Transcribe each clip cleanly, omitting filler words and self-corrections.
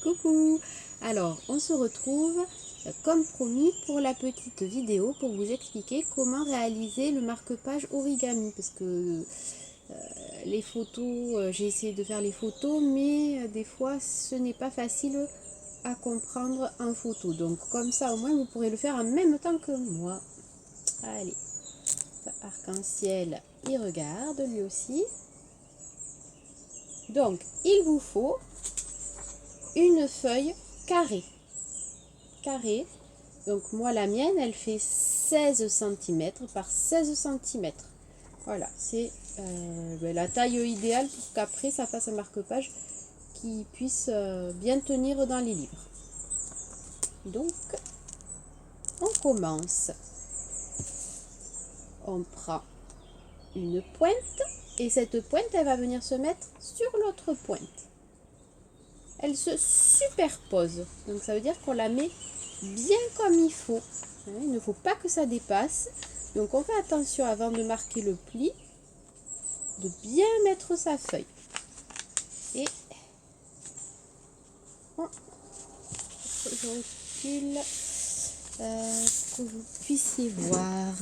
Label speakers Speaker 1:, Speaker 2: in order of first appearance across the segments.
Speaker 1: Coucou! Alors, on se retrouve comme promis pour la petite vidéo pour vous expliquer comment réaliser le marque-page origami. Parce que les photos, j'ai essayé de faire les photos, mais des fois ce n'est pas facile à comprendre en photo. Donc comme ça au moins vous pourrez le faire en même temps que moi. Allez, arc-en-ciel, il regarde lui aussi. Donc il vous faut une feuille carrée. Donc moi la mienne elle fait 16 cm par 16 cm. Voilà, c'est la taille idéale pour qu'après ça fasse un marque-page qui puisse bien tenir dans les livres. Donc on commence. On prend une pointe et cette pointe elle va venir se mettre sur l'autre pointe. Elle se superpose, donc ça veut dire qu'on la met bien comme il faut. Il ne faut pas que ça dépasse. Donc on fait attention avant de marquer le pli, de bien mettre sa feuille. Et je recule que vous puissiez voir.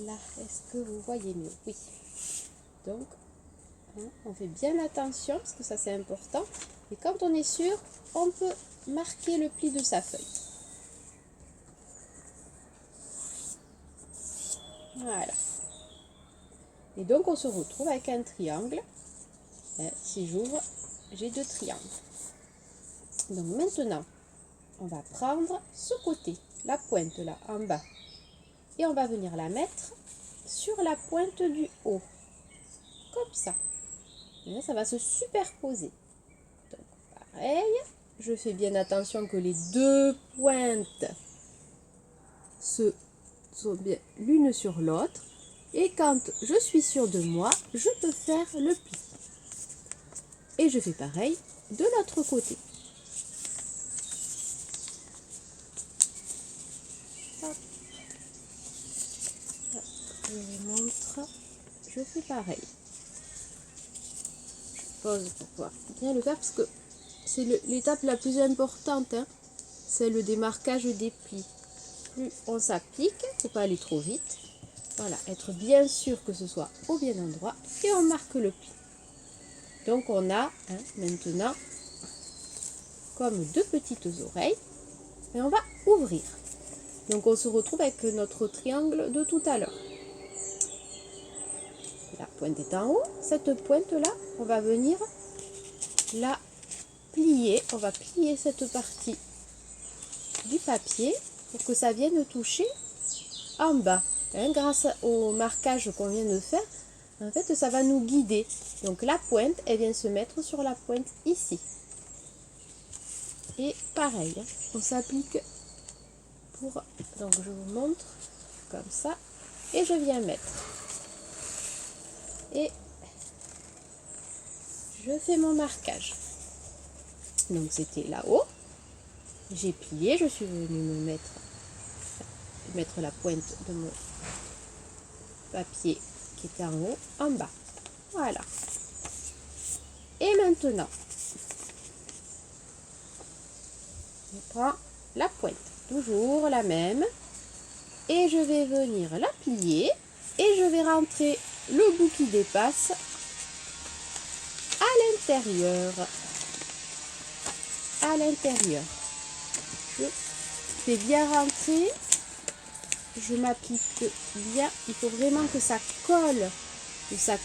Speaker 1: Là, est-ce que vous voyez mieux? Oui. Donc, on fait bien attention parce que ça c'est important. Et quand on est sûr, on peut marquer le pli de sa feuille. Voilà. Et donc on se retrouve avec un triangle. Si j'ouvre, j'ai deux triangles. Donc maintenant, on va prendre ce côté, la pointe là en bas. Et on va venir la mettre sur la pointe du haut. Comme ça. Et là, ça va se superposer. Donc pareil, je fais bien attention que les deux pointes sont bien l'une sur l'autre. Et quand je suis sûre de moi, je peux faire le pli. Et je fais pareil de l'autre côté. Hop. Je vous montre. Je fais pareil. Je pose pour pouvoir bien le faire parce que c'est l'étape la plus importante. C'est le démarquage des plis. Plus on s'applique, il ne faut pas aller trop vite. Voilà, être bien sûr que ce soit au bien endroit et on marque le pli. Donc on a maintenant comme deux petites oreilles et on va ouvrir. Donc on se retrouve avec notre triangle de tout à l'heure. La pointe est en haut, cette pointe là, on va venir la plier. On va plier cette partie du papier pour que ça vienne toucher en bas. Grâce au marquage qu'on vient de faire, en fait ça va nous guider. Donc la pointe elle vient se mettre sur la pointe ici. Et pareil, on s'applique pour... Donc je vous montre comme ça. Et je viens mettre. Et je fais mon marquage. Donc c'était là-haut. J'ai plié, je suis venue mettre la pointe de mon papier qui était en haut, en bas. Voilà. Et maintenant, je prends la pointe, toujours la même, et je vais venir la plier et je vais rentrer le bout qui dépasse à l'intérieur. À l'intérieur. Je fais bien rentrer. Je m'applique bien. Il faut vraiment que ça colle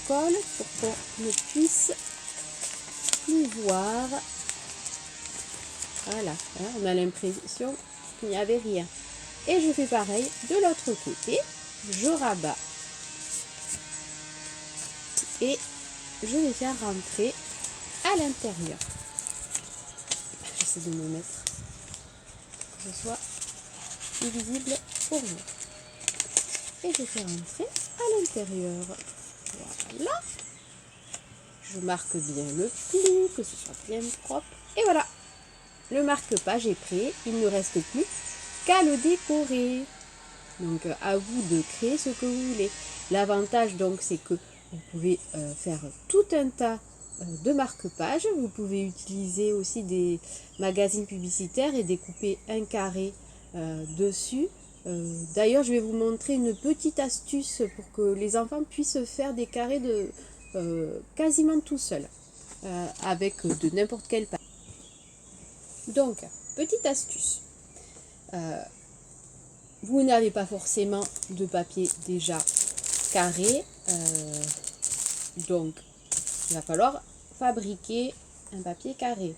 Speaker 1: pour qu'on ne puisse plus voir. Voilà, on a l'impression qu'il n'y avait rien. Et je fais pareil de l'autre côté. Je rabats et je vais faire rentrer à l'intérieur. J'essaie de me mettre pour que ce soit plus visible pour vous. Et je fais rentrer à l'intérieur. Voilà. Je marque bien le pli, que ce soit bien propre. Et voilà. Le marque-page est prêt. Il ne reste plus qu'à le décorer. Donc à vous de créer ce que vous voulez. L'avantage donc c'est que vous pouvez faire tout un tas de marque-page. Vous pouvez utiliser aussi des magazines publicitaires et découper un carré dessus. D'ailleurs, je vais vous montrer une petite astuce pour que les enfants puissent faire des carrés quasiment tout seuls, avec de n'importe quelle page. Donc, petite astuce. Vous n'avez pas forcément de papier déjà carré, donc il va falloir fabriquer un papier carré.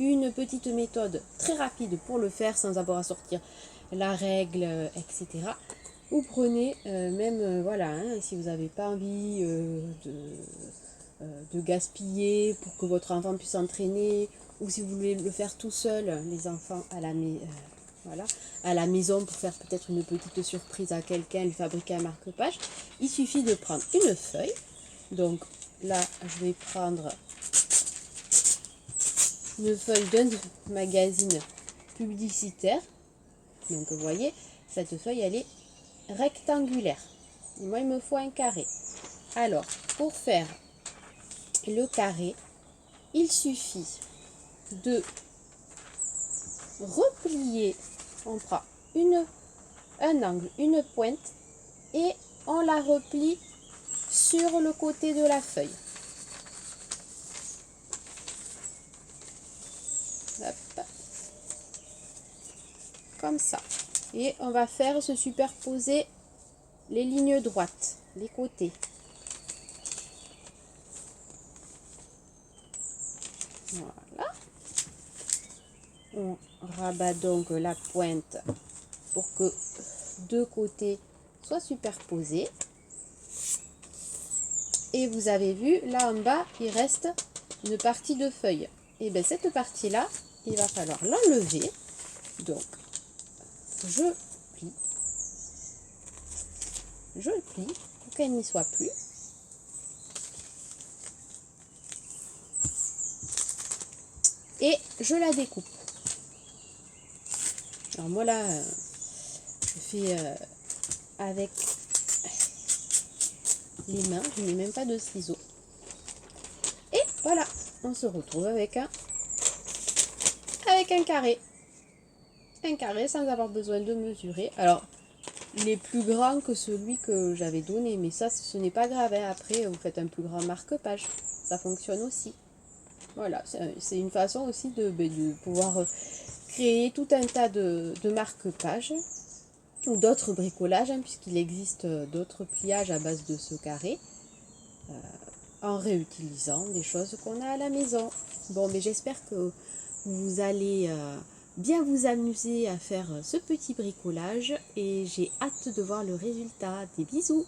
Speaker 1: Une petite méthode très rapide pour le faire sans avoir à sortir la règle, etc. Vous prenez voilà, hein, si vous n'avez pas envie de gaspiller pour que votre enfant puisse s'entraîner, ou si vous voulez le faire tout seul, les enfants à la maison pour faire peut-être une petite surprise à quelqu'un, lui fabriquer un marque-page, il suffit de prendre une feuille. Donc là, je vais prendre une feuille d'un magazine publicitaire. Donc vous voyez, cette feuille, elle est rectangulaire. Et moi, il me faut un carré. Alors, pour faire le carré, il suffit de replier. On prend un angle, une pointe, et on la replie sur le côté de la feuille. Hop. Comme ça. Et on va faire se superposer les lignes droites, les côtés. Voilà. On rabat donc la pointe pour que deux côtés soient superposés. Et vous avez vu, là en bas, il reste une partie de feuille. Et bien cette partie-là, il va falloir l'enlever. Donc, je le plie pour qu'elle n'y soit plus. Et je la découpe. Alors moi là, je fais avec les mains, je n'ai même pas de ciseaux. Et voilà, on se retrouve avec un carré. Un carré sans avoir besoin de mesurer. Alors, il est plus grand que celui que j'avais donné, mais ça, ce n'est pas grave. Hein. Après, vous faites un plus grand marque-page. Ça fonctionne aussi. Voilà, c'est une façon aussi de pouvoir créer tout un tas de marque-pages ou d'autres bricolages, hein, puisqu'il existe d'autres pliages à base de ce carré, en réutilisant des choses qu'on a à la maison. Bon, mais j'espère que vous allez bien vous amuser à faire ce petit bricolage et j'ai hâte de voir le résultat. Des bisous!